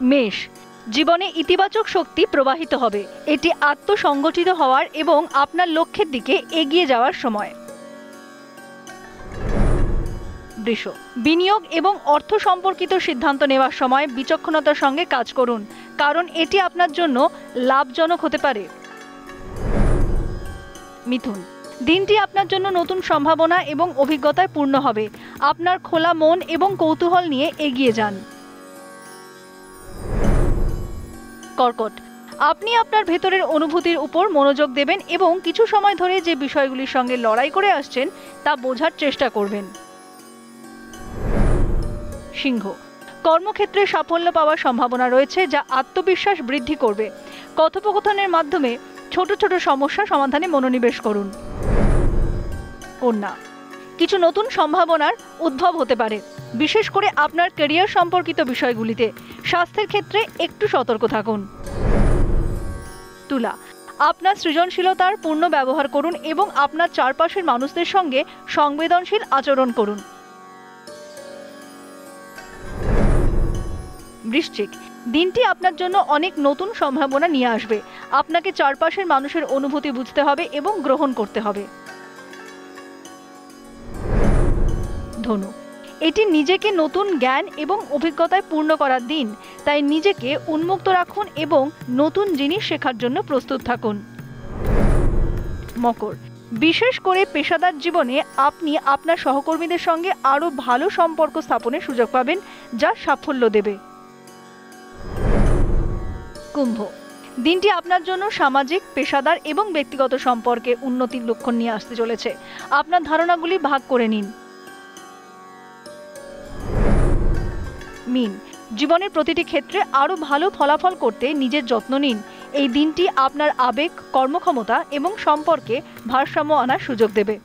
মেষ, জীবনে ইতিবাচক শক্তি প্রবাহিত হবে। এটি আত্মসংগঠিত হওয়ার এবং আপনার লক্ষ্যের দিকে এগিয়ে যাওয়ার সময়। বৃষ, বিনিয়োগ এবং অর্থ সম্পর্কিত সিদ্ধান্ত নেওয়ার সময় বিচক্ষণতার সঙ্গে কাজ করুন, কারণ এটি আপনার জন্য লাভজনক হতে পারে। মিথুন, দিনটি আপনার জন্য নতুন সম্ভাবনা এবং অভিজ্ঞতায় পূর্ণ হবে। আপনার খোলা মন এবং কৌতূহল নিয়ে এগিয়ে যান। কর্কট, আপনি আপনার ভেতরের অনুভূতির উপর মনোযোগ দেবেন এবং কিছু সময় ধরে যে বিষয়গুলির সঙ্গে লড়াই করে আসছেন তা বোঝার চেষ্টা করবেন। সিংহ, কর্মক্ষেত্রে সাফল্য পাওয়ার সম্ভাবনা রয়েছে, যা আত্মবিশ্বাস বৃদ্ধি করবে। কথোপকথনের মাধ্যমে ছোট ছোট সমস্যা সমাধানে মনোনিবেশ করুন। কন্যা, কিছু নতুন সম্ভাবনার উদ্ভব হতে পারে, বিশেষ করে আপনার ক্যারিয়ার সম্পর্কিত বিষয়গুলিতে। স্বাস্থ্যের ক্ষেত্রে একটু সতর্ক থাকুন। তুলা, আপনার সৃজনশীলতার পূর্ণ ব্যবহার করুন এবং আপনার চারপাশের মানুষদের সঙ্গে সংবেদনশীল আচরণ করুন। বৃশ্চিক, দিনটি আপনার জন্য অনেক নতুন সম্ভাবনা নিয়ে আসবে। আপনাকে চারপাশের মানুষের অনুভূতি বুঝতে হবে এবং গ্রহণ করতে হবে। ধনু, এটি নিজেকে নতুন জ্ঞান এবং অভিজ্ঞতায় পূর্ণ করার দিন, তাই নিজেকে উন্মুক্ত রাখুন এবং নতুন জিনিস শেখার জন্য প্রস্তুত থাকুন। মকর, বিশেষ করে পেশাদার জীবনে আপনি আপনার সহকর্মীদের সঙ্গে আরও ভালো সম্পর্ক স্থাপনের সুযোগ পাবেন, যা সাফল্য দেবে। কুম্ভ, দিনটি আপনার জন্য সামাজিক, পেশাদার এবং ব্যক্তিগত সম্পর্কে উন্নতির লক্ষণ নিয়ে আসতে চলেছে। আপনার ধারণাগুলি ভাগ করে নিন। মীন, জীবনের প্রতিটি ক্ষেত্রে আরও ভালো ফলাফল করতে নিজের যত্ন নিন। এই দিনটি আপনার আবেগ, কর্মক্ষমতা এবং সম্পর্কে ভারসাম্য আনার সুযোগ দেবে।